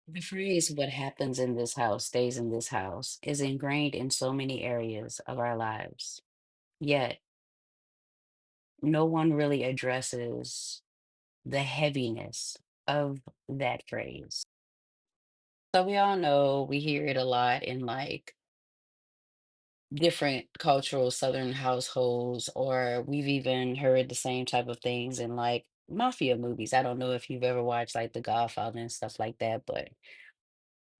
The phrase, what happens in this house stays in this house, is ingrained in so many areas of our lives. Yet, no one really addresses the heaviness of that phrase. So, we all know we hear it a lot in like different cultural Southern households, or we've even heard the same type of things in like mafia movies. I don't know if you've ever watched like The Godfather and stuff like that, but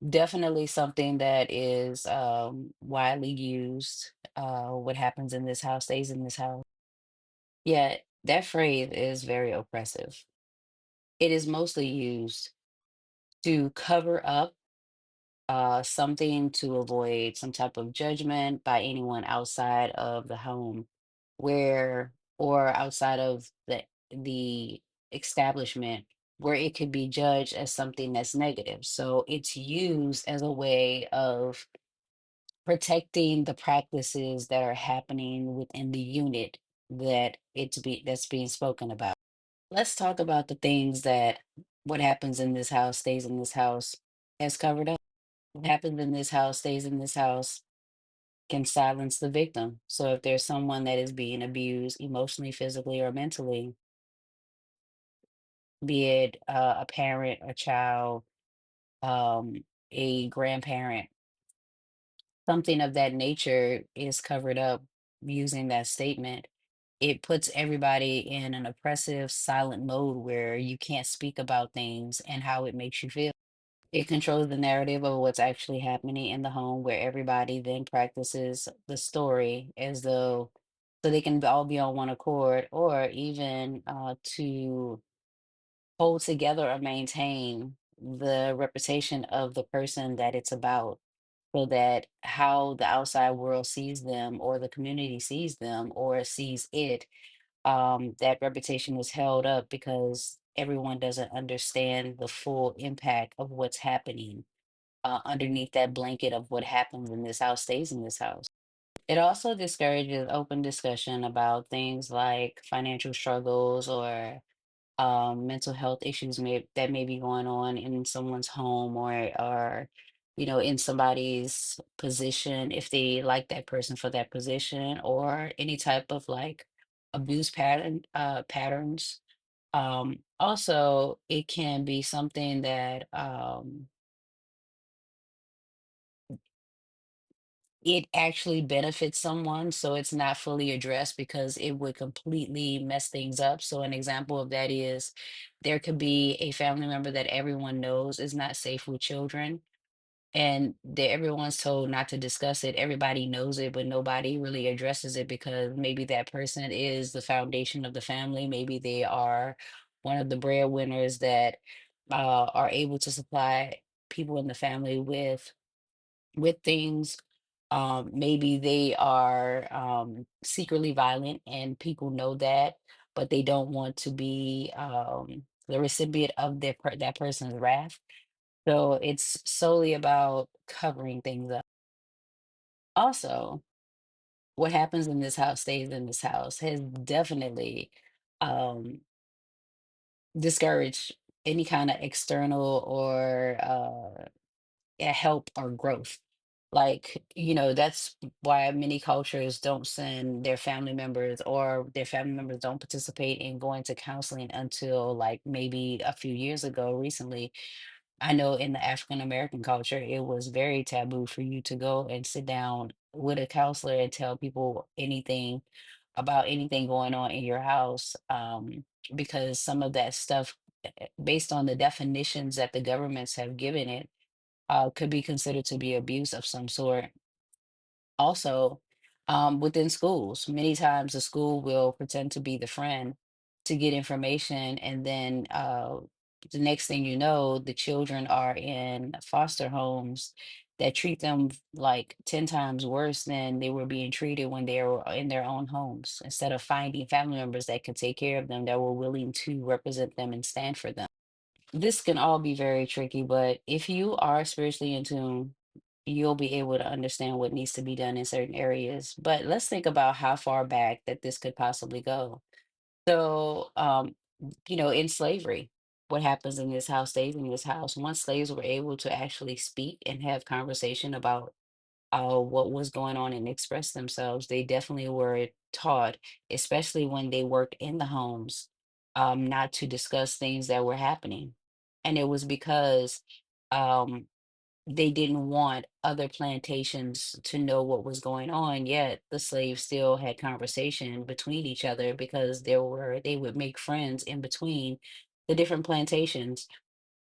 definitely something that is widely used. What happens in this house stays in this house. Yet that phrase is very oppressive. It is mostly used to cover up something to avoid some type of judgment by anyone outside of the home, where or outside of the establishment, where it could be judged as something that's negative. So it's used as a way of protecting the practices that are happening within the unit that's being spoken about. Let's talk about the things that what happens in this house stays in this house has covered up. What happens in this house stays in this house can silence the victim. So if there's someone that is being abused emotionally, physically, or mentally, be it a parent, a child, um, a grandparent, something of that nature is covered up using that statement. It puts everybody in an oppressive, silent mode where you can't speak about things and how it makes you feel. It controls the narrative of what's actually happening in the home, where everybody then practices the story as though so they can all be on one accord, or even to hold together or maintain the reputation of the person that it's about, so that how the outside world sees them or the community sees them or sees it, that reputation is held up because everyone doesn't understand the full impact of what's happening underneath that blanket of what happens in this house stays in this house. It also discourages open discussion about things like financial struggles or mental health issues that may be going on in someone's home, or in somebody's position, if they like that person for that position, or any type of like abuse patterns. Also, it can be something that it actually benefits someone, so it's not fully addressed because it would completely mess things up. So an example of that is there could be a family member that everyone knows is not safe with children, and everyone's told not to discuss it. Everybody knows it, but nobody really addresses it because maybe that person is the foundation of the family. Maybe they are one of the breadwinners that are able to supply people in the family with things. Maybe they are secretly violent and people know that, but they don't want to be the recipient of that person's wrath. So it's solely about covering things up. Also, what happens in this house stays in this house has definitely um, discouraged any kind of external or help or growth. Like, that's why many cultures don't send their family members, or their family members don't participate in going to counseling until like maybe a few years ago, recently. I know in the African American culture, it was very taboo for you to go and sit down with a counselor and tell people anything about anything going on in your house, because some of that stuff, based on the definitions that the governments have given it, could be considered to be abuse of some sort. Also, within schools, many times the school will pretend to be the friend to get information, and then the next thing you know, the children are in foster homes that treat them like 10 times worse than they were being treated when they were in their own homes, instead of finding family members that could take care of them, that were willing to represent them and stand for them. This can all be very tricky, but if you are spiritually in tune, you'll be able to understand what needs to be done in certain areas. But let's think about how far back that this could possibly go. So, in slavery. what happens in this house stays in this house. Once slaves were able to actually speak and have conversation about what was going on and express themselves, they definitely were taught, especially when they worked in the homes, not to discuss things that were happening. And it was because um, they didn't want other plantations to know what was going on, yet the slaves still had conversation between each other because they would make friends in between the different plantations.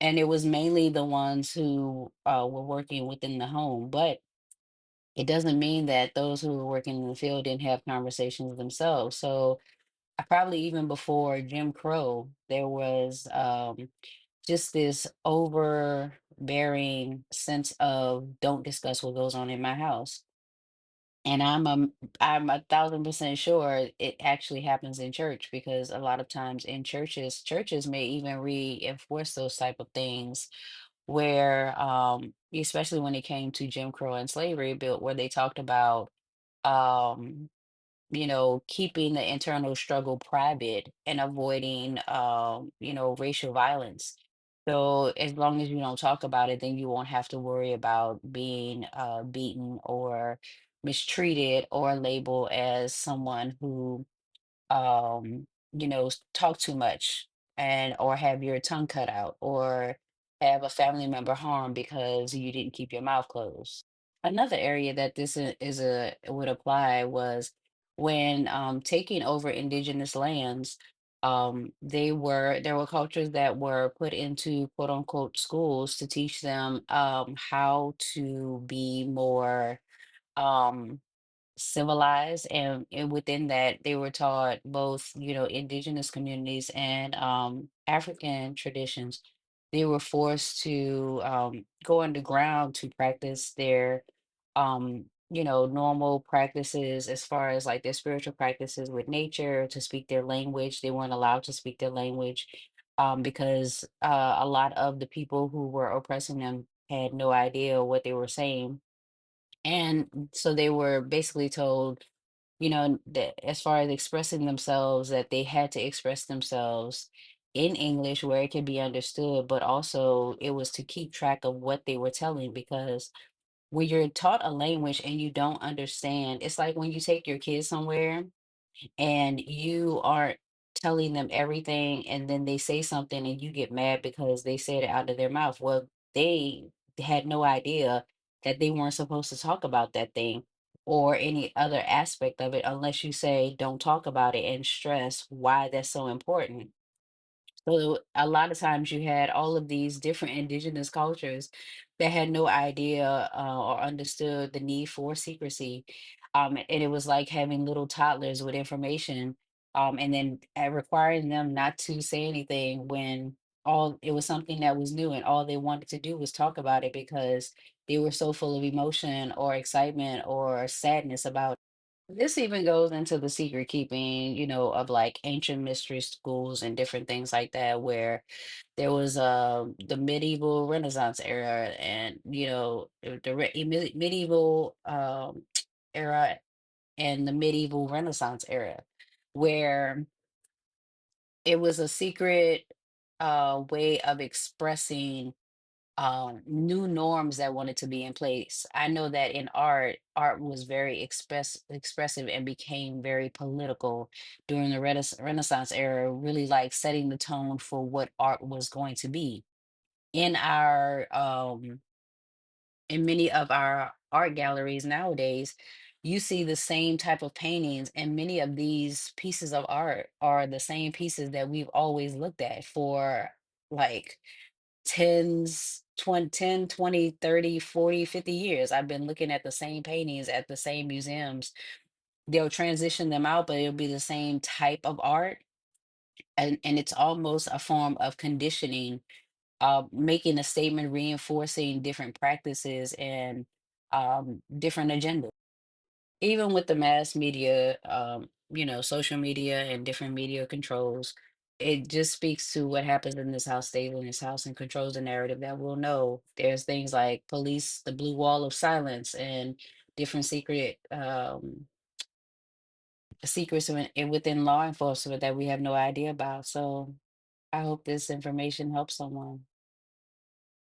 And it was mainly the ones who were working within the home. But it doesn't mean that those who were working in the field didn't have conversations themselves. So probably even before Jim Crow, there was just this overbearing sense of don't discuss what goes on in my house. And I'm 1,000% sure it actually happens in church because a lot of times in churches may even reinforce those type of things where especially when it came to Jim Crow and slavery bill where they talked about um keeping the internal struggle private and avoiding, racial violence. So as long as you don't talk about it, then you won't have to worry about being beaten or mistreated or labeled as someone who, talk too much and or have your tongue cut out or have a family member harmed because you didn't keep your mouth closed. Another area that this would apply was when taking over indigenous lands. There were cultures that were put into quote unquote schools to teach them how to be more um, civilized, and within that they were taught both indigenous communities and African traditions. They were forced to go underground to practice their normal practices as far as like their spiritual practices with nature, to speak their language. They weren't allowed to speak their language because a lot of the people who were oppressing them had no idea what they were saying, and so they were basically told, that as far as expressing themselves, that they had to express themselves in English where it could be understood, but also it was to keep track of what they were telling because when you're taught a language and you don't understand, it's like when you take your kids somewhere and you aren't telling them everything and then they say something and you get mad because they said it out of their mouth. Well, they had no idea that they weren't supposed to talk about that thing or any other aspect of it unless you say don't talk about it and stress why that's so important. So a lot of times you had all of these different indigenous cultures that had no idea or understood the need for secrecy. And it was like having little toddlers with information, and then requiring them not to say anything when all it was something that was new and all they wanted to do was talk about it because they were so full of emotion or excitement or sadness about this. Even goes into the secret keeping, of like ancient mystery schools and different things like that, where there was the medieval Renaissance era and medieval era and the medieval Renaissance era, where it was a secret way of expressing new norms that wanted to be in place. I know that in art was very expressive and became very political during the Renaissance era, really like setting the tone for what art was going to be. In our in many of our art galleries nowadays, you see the same type of paintings, and many of these pieces of art are the same pieces that we've always looked at for like tens 20 10 20 30 40 50 years. I've been looking at the same paintings at the same museums. They'll transition them out, but it'll be the same type of art, and it's almost a form of conditioning, making a statement, reinforcing different practices and different agendas. Even with the mass media, social media and different media controls, it just speaks to what happens in this house stays in this house and controls the narrative that we'll know. There's things like police, the blue wall of silence, and different secrets within law enforcement that we have no idea about. So I hope this information helps someone.